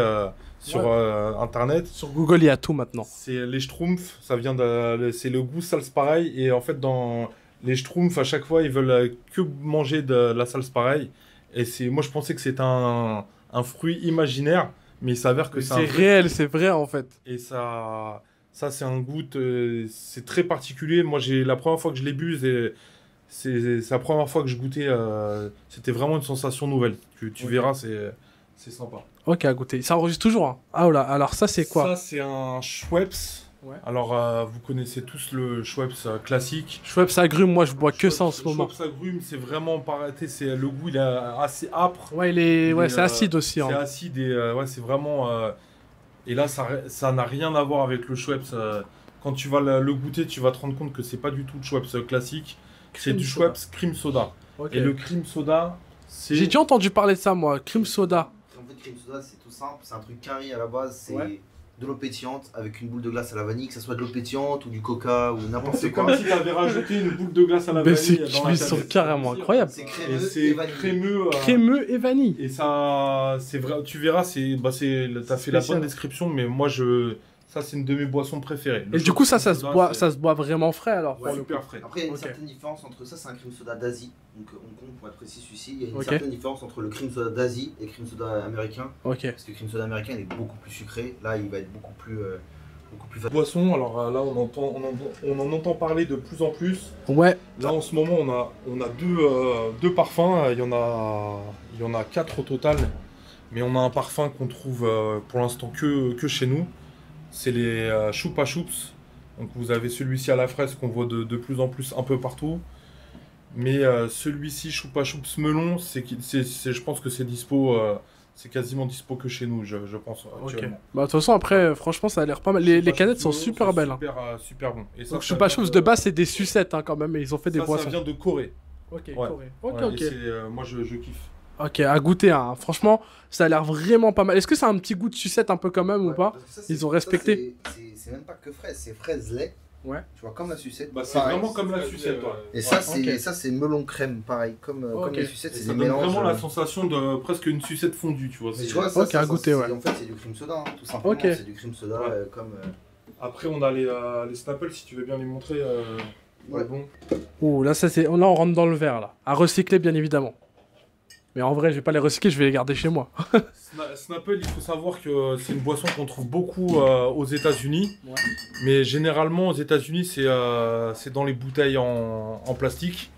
sur internet. Sur Google, il y a tout maintenant. C'est les Schtroumpfs, c'est le goût salse pareil. Et en fait, dans les Schtroumpfs, à chaque fois, ils veulent que manger de la salse pareil. Et moi, je pensais que c'était un fruit imaginaire, mais il s'avère que c'est réel, c'est vrai en fait. Et ça c'est un goût, c'est très particulier. Moi, la première fois que je l'ai bu, c'est la première fois que je goûtais. C'était vraiment une sensation nouvelle. Tu verras, c'est sympa. Ok, à goûter. Ça enregistre toujours. Hein. Ah là, alors ça c'est quoi? Ça c'est un Schweppes. Ouais. Alors vous connaissez tous le Schweppes classique. Schweppes agrumes, moi je bois que ça en ce moment. Schweppes agrumes, c'est vraiment le goût il est assez âpre. Ouais, c'est acide aussi. C'est acide et c'est vraiment. Et là ça n'a rien à voir avec le Schweppes. Quand tu vas le goûter, tu vas te rendre compte que c'est pas du tout le Schweppes classique. C'est du Schweppes cream soda. Okay. Et le cream soda, j'ai déjà entendu parler de ça moi, cream soda. En fait, de cream soda, c'est tout simple. C'est un truc carré à la base. C'est Ouais. de l'eau pétillante avec une boule de glace à la vanille, que ce soit de l'eau pétillante ou du coca ou n'importe C'est quoi. comme si tu avais rajouté une boule de glace à la Mais vanille. ces dans la cuissons canette. carrément incroyables. C'est Et crémeux c'est et vanillé. crémeux. Crémeux et vanille. Et ça, c'est vrai, tu verras, t'as fait la Spécial. bonne description, mais moi, ça, c'est une de mes boissons préférées. Et du coup, ça se boit vraiment frais alors. Ouais, pour le super coup. frais. Après, il y a une Ok. certaine différence entre ça, c'est un cream soda d'Asie. Donc, Hong Kong, pour être précis, celui-ci. Il y a une Ok. certaine différence entre le cream soda d'Asie et le cream soda américain. Ok. Parce que le cream soda américain, il est beaucoup plus sucré. Là, il va être beaucoup plus facile. Boisson, alors là, on en entend parler de plus en plus. Ouais. Là, en ce moment, on a deux parfums. Il y en a 4 au total. Mais on a un parfum qu'on trouve pour l'instant que chez nous. C'est les Chupa Chups. Donc vous avez celui-ci à la fraise qu'on voit de plus en plus un peu partout. Mais celui-ci, Chupa Chups melon, je pense que c'est dispo, c'est quasiment dispo que chez nous, je pense actuellement. Bah de toute façon après franchement ça a l'air pas mal. Les Chupa canettes Chups sont melon, super c'est belles. Hein. Super bon. Et ça, Donc ça Chupa vient Chups de base c'est des sucettes hein, quand même et ils ont fait des ça boissons. vient de Corée. Ok, Ouais. Corée. Ok, Ouais, ok. et moi je kiffe. Ok, à goûter hein. Franchement ça a l'air vraiment pas mal. Est-ce que c'est un petit goût de sucette un peu quand même ou Ouais, pas? parce que ça, Ils ont ça, respecté. C'est même pas que fraise, c'est fraise lait. Ouais. Tu vois, comme la sucette. Bah, c'est Pareil. vraiment comme la sucette, toi. Et ça, Ouais. c'est melon crème, pareil. Comme Ok. les sucettes, Et c'est ça des donne mélanges. vraiment la sensation de presque une sucette fondue, tu vois. Mais c'est- tu vois, ça, Ok, à goûter, ouais. En fait, c'est du cream soda, hein, tout simplement. Ok. C'est du cream soda Ouais. comme. Après, on a les Snapple, si tu veux bien les montrer. Ouais. Bon. Ouh là ça c'est. Là on rentre dans le verre là. À recycler bien évidemment. Mais en vrai je vais pas les recycler, je vais les garder chez moi. Snapple, il faut savoir que c'est une boisson qu'on trouve beaucoup aux États-Unis. Ouais. Mais généralement, aux États-Unis, c'est dans les bouteilles en plastique.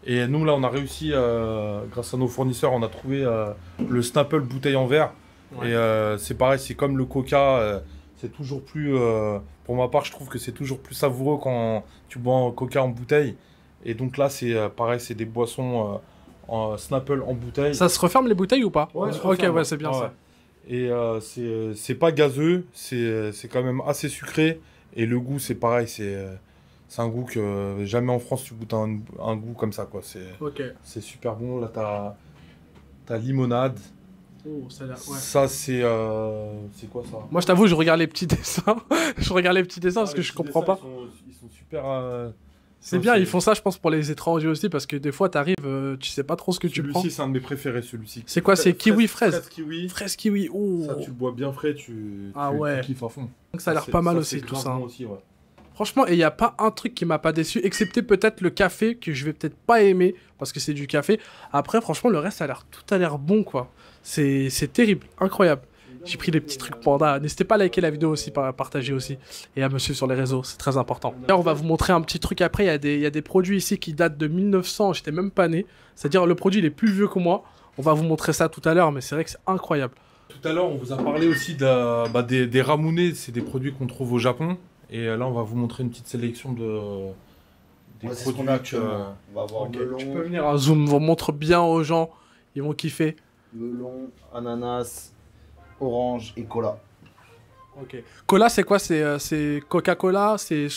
Et nous, là, on a réussi, grâce à nos fournisseurs, on a trouvé le Snapple bouteille en verre. Ouais. Et c'est pareil, c'est comme le Coca. C'est toujours plus. Pour ma part, je trouve que c'est toujours plus savoureux quand tu bois un Coca en bouteille. Et donc là, c'est pareil, c'est des boissons en Snapple en bouteille. Ça se referme les bouteilles ou pas? Ouais, ça Ok referme, ouais c'est bien ouais. ça. Et c'est pas gazeux, c'est quand même assez sucré. Et le goût, c'est pareil, c'est un goût que jamais en France tu goûtes un goût comme ça, quoi. Ok. C'est super bon. Là, t'as limonade. Oh ça a l'air. Ouais. Ça, c'est quoi ça? Moi je t'avoue je regarde les petits dessins. Je regarde les petits dessins parce Ah, que les je petits comprends dessins, pas. Ils sont super. C'est bien, ils font ça, je pense, pour les étrangers aussi, parce que des fois, t'arrives, tu sais pas trop ce que tu prends. Celui-ci, c'est un de mes préférés, celui-ci. C'est quoi, c'est kiwi fraise? Fraise kiwi. Fraise kiwi, ouh. Ça, tu le bois bien frais, Ah tu ouais. kiffes à fond. Donc ça a l'air pas mal aussi, c'est tout grave ça. bon aussi, ouais. Franchement, et il y a pas un truc qui m'a pas déçu, excepté peut-être le café, que je vais peut-être pas aimer, parce que c'est du café. Après, franchement, le reste, tout a l'air bon, quoi. C'est terrible, incroyable. J'ai pris des petits trucs panda. N'hésitez pas à liker la vidéo aussi, partager aussi. Et à me suivre sur les réseaux, c'est très important. Là, on va vous montrer un petit truc après. Il y a des produits ici qui datent de 1900. J'étais même pas né. C'est-à-dire, le produit, il est plus vieux que moi. On va vous montrer ça tout à l'heure, mais c'est vrai que c'est incroyable. Tout à l'heure, on vous a parlé aussi des ramounets. C'est des produits qu'on trouve au Japon. Et là, on va vous montrer une petite sélection des Ouais, c'est ce produits qu'on a actuellement. On va avoir Ok, melon, tu peux venir, un zoom, vous montre bien aux gens. Ils vont kiffer. melon, ananas, orange et cola. Ok. Cola, c'est quoi? C'est Coca-Cola? C'est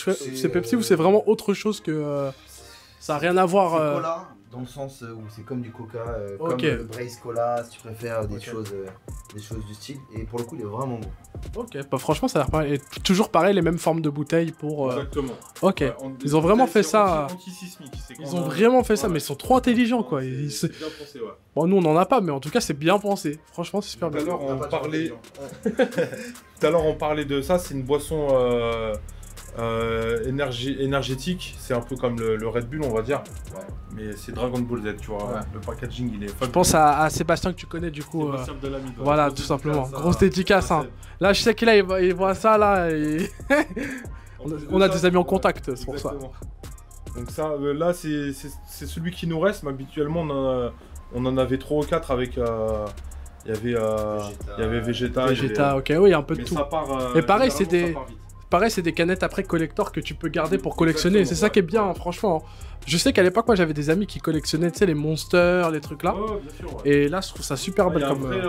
Pepsi ou c'est vraiment autre chose que... ça n'a rien à voir... C'est cola dans le sens où c'est comme du coca, Ok. comme le Brace Cola, si tu préfères, des Ok. choses du style. Et pour le coup, il est vraiment bon. Ok, bah franchement, ça a l'air pas mal. Et toujours pareil, les mêmes formes de bouteilles pour... Exactement. Ok. Ouais, Ils ont vraiment fait ça. Anti-sismique. Ils ont vraiment fait ça, mais ils sont trop intelligents, quoi. C'est bien pensé, ouais. Bon, nous, on en a pas, mais en tout cas, c'est bien pensé. Franchement, c'est super Tout à bien. l'heure, On on n'a pas de parlait... intelligent. Tout à l'heure, on parlait de ça. C'est une boisson énergétique. C'est un peu comme le Red Bull, on va dire. Ouais. Mais c'est Dragon Ball Z, tu vois. Ouais. Le packaging, il est... Je pense à Sébastien que tu connais, du coup. Sébastien Delamide, ouais. Voilà, Grosse tout simplement. dédicace à- Grosse dédicace, hein. Là, je sais qu'il il voit ça, là, et... on a des amis en contact, c'est pour ça. Exactement. Donc ça, là, c'est celui qui nous reste. Mais habituellement, on en avait 3 ou 4 avec... Il y avait Vegeta. Vegeta, ok, oui, il y a un peu de Mais tout. ça part... Et pareil, c'est généralement, des- ça part vite. Pareil, c'est des canettes après collector que tu peux garder pour collectionner. Exactement, C'est ça qui est ouais. bien, hein, franchement. Je sais qu'à l'époque, moi, j'avais des amis qui collectionnaient, tu sais, les monsters, les trucs là. Ouais, bien sûr, ouais. Et là, je trouve ça super Il y belle a un comme... vrai,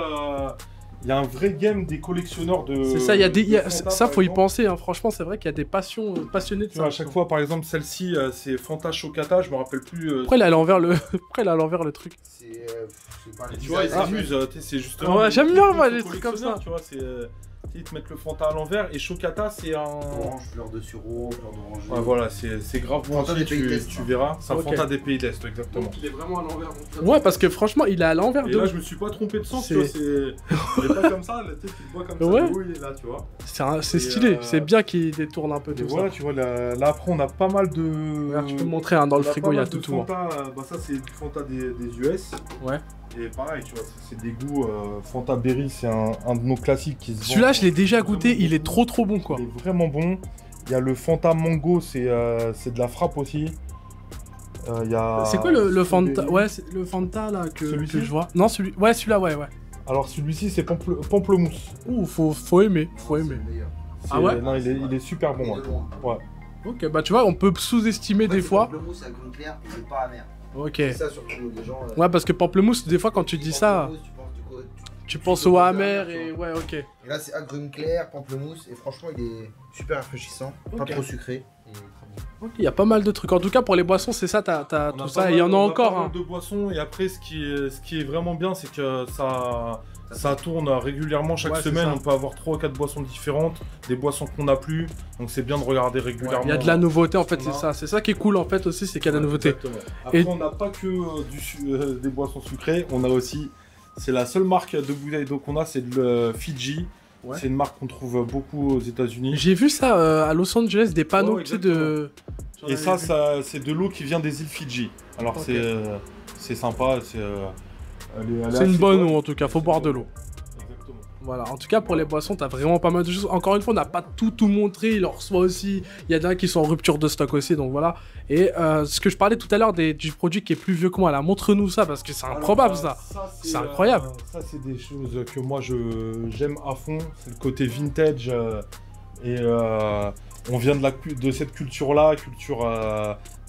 Il y a un vrai game des collectionneurs de. C'est ça, il y a des. Fanta, Ça, par faut y exemple. penser, hein. Franchement, c'est vrai qu'il y a des passionnés de Tu ça. vois, à chaque fois, par exemple, celle-ci, c'est Fanta Chocata, je me rappelle plus. Après, il a à l'envers le. Après, il a à l'envers le truc. C'est. Je sais pas, Et tu vois, ils Ah, s'amusent, c'est justement. Ouais, j'aime les bien, trucs moi, de les trucs comme collectionneurs, ça. Tu vois, c'est. Ils te mettent le Fanta à l'envers et Chocata, c'est un. Orange, fleur de sureau, fleur d'oranger. Ouais, voilà, c'est grave bon Fanta aussi, des pays d'Est, tu hein. verras. C'est un Ok. Fanta des pays d'Est, exactement. Il est vraiment à l'envers. Ouais, parce que franchement, il est à l'envers Et de. là, je me suis pas trompé de sens, C'est- tu vois, il est pas comme ça, là, tu sais, tu le vois comme ça, Ouais. de haut, il est là, tu vois. C'est Et, stylé, c'est bien qu'il détourne un peu Et tout voilà, ça. tu vois, là, après, on a pas mal de. Regarde, tu peux me montrer, hein, dans le on a frigo, pas il y a mal de tout. Hein. Fanta, bah ça, c'est du Fanta des US. Ouais. Et pareil, tu vois, c'est des goûts. Fanta Berry, c'est un de nos classiques qui se vend. Celui-là, je l'ai déjà vraiment goûté, il est beaucoup. trop bon, quoi. Il est vraiment bon. Il y a le Fanta Mango, c'est de la frappe aussi. Il y a C'est quoi le Fanta? Strawberry. Ouais, c'est le Fanta là que Celui-ci je vois. Non, celui. Ouais, celui-là, ouais. Alors celui-ci, c'est pamplemousse. Ouh, faut aimer, faut aimer. Ah ouais? Non, il est super bon. Ouais. Ok, bah tu vois, on peut sous-estimer des fois. Le mousse à goût clair, il est pas amer. Ok. C'est ça surtout, les gens. Ouais, parce que pamplemousse, des fois, quand tu dis ça, Pamplemousse, tu penses du coup, tu penses au amer et ouais, ok. Et là, c'est agrumes clair, pamplemousse, et franchement, il est super rafraîchissant, pas Ok. trop sucré. Et très bon. Ok, il y a pas mal de trucs. En tout cas, pour les boissons, c'est ça, t'as On tout pas ça. mal- Et il y en a on encore. pas mal Hein. de boissons. Et après, ce qui est vraiment bien, c'est que ça tourne régulièrement chaque Ouais, c'est semaine. ça. On peut avoir 3 ou 4 boissons différentes, des boissons qu'on n'a plus. Donc c'est bien de regarder Ouais, régulièrement. il y a de la nouveauté en fait, On c'est a- ça. C'est ça qui est cool en fait aussi, c'est qu'il y a de la nouveauté. Exactement. Après, Et- on n'a pas que des boissons sucrées. On a aussi. C'est la seule marque de bouteille d'eau qu'on a, c'est le Fiji. Ouais. C'est une marque qu'on trouve beaucoup aux États-Unis. J'ai vu ça à Los Angeles, des panneaux Ouais, tu sais, de. J'en Et avais ça, vu. c'est de l'eau qui vient des îles Fidji. Alors Ok. c'est sympa, elle est C'est une assez bonne eau en tout cas, faut C'est boire une de bonne l'eau. Exactement. Voilà, en tout cas pour les boissons, t'as vraiment pas mal de choses. Encore une fois, on n'a pas tout montré, il en reçoit aussi. Il y a des qui sont en rupture de stock aussi, donc voilà. Et ce que je parlais tout à l'heure du produit qui est plus vieux que moi, là, montre-nous ça parce que c'est improbable Alors, ça. c'est C'est incroyable. Ça, c'est des choses que moi j'aime à fond. C'est le côté vintage. Et on vient de cette culture-là, culture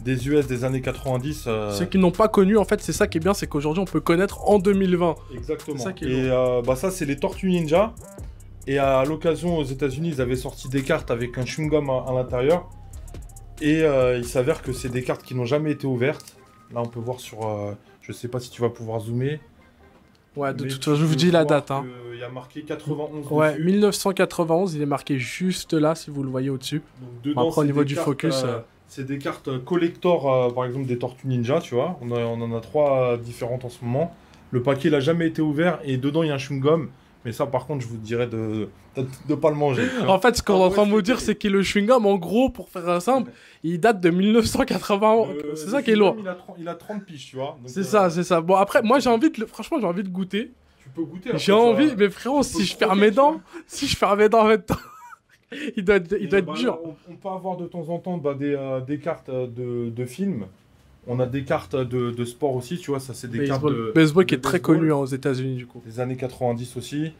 des US des années 90. Ceux qui n'ont pas connu, en fait, c'est ça qui est bien, c'est qu'aujourd'hui on peut connaître en 2020. Exactement. C'est ça qui est Et bah ça, c'est les Tortues Ninja. Et à l'occasion, aux États-Unis, ils avaient sorti des cartes avec un chewing-gum à l'intérieur. Et il s'avère que c'est des cartes qui n'ont jamais été ouvertes. Là, on peut voir sur. Je sais pas si tu vas pouvoir zoomer. Ouais, de Mais toute tu façon, je vous peux dis la voir date. Hein. que Il y a marqué 91 Ouais, dessus. 1991, il est marqué juste là, si vous le voyez au-dessus. Donc, dedans, Après, au c'est niveau des du cartes, focus, c'est des cartes collector, par exemple des Tortues Ninja, tu vois. On en a 3 différentes en ce moment. Le paquet n'a jamais été ouvert et dedans il y a un chewing-gum. Mais ça, par contre, je vous dirais de pas le manger. En fait, ce qu'on est en train de ouais, vous dire, c'est que le chewing-gum, en gros, pour faire simple, il date de 1980. C'est ça qui est lourd. Il a 30 piges, tu vois. Donc, C'est ça, c'est ça. Bon, après, moi, franchement, j'ai envie de goûter. Tu peux goûter. après, J'ai tu vois. envie, mais frérot, Tu peux si je croquer, ferme mes tu vois. dents, en même temps, il doit Et être bah, dur. là, on peut avoir de temps en temps des cartes de films. On a des cartes de sport aussi, tu vois. Ça, c'est des cartes de Baseball qui de est très baseball. connu hein, aux États-Unis du coup. des années 90 aussi.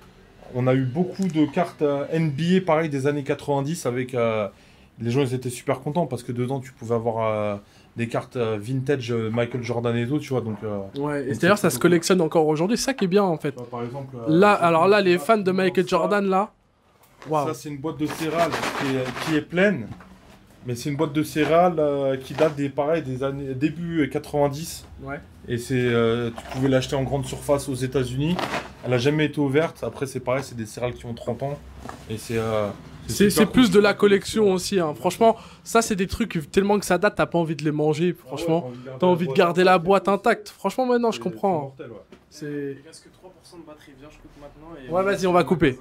On a eu beaucoup de cartes NBA, pareil, des années 90 avec... les gens, ils étaient super contents parce que dedans, tu pouvais avoir des cartes vintage Michael Jordan et d'autres, tu vois. Donc, Ouais, et donc d'ailleurs, c'est ça plutôt se collectionne encore aujourd'hui. C'est ça qui est bien en fait. tu vois, par exemple... Là, alors là, les fans de Michael Jordan là, waouh. Ça, c'est une boîte de céréales qui est pleine. Mais c'est une boîte de céréales qui date des années début 90. Ouais. Et tu pouvais l'acheter en grande surface aux États-Unis. Elle n'a jamais été ouverte. Après, c'est pareil, c'est des céréales qui ont 30 ans. Et C'est super plus cool. de la collection aussi. Hein. Franchement, ça c'est des trucs tellement que ça date, t'as pas envie de les manger. Franchement, t'as envie de garder la boîte intacte. Franchement, maintenant je comprends. Hein. C'est mortel, ouais. C'est. Il reste que 3% de batterie. Viens, je coupe maintenant. Ouais, vas-y, on va couper.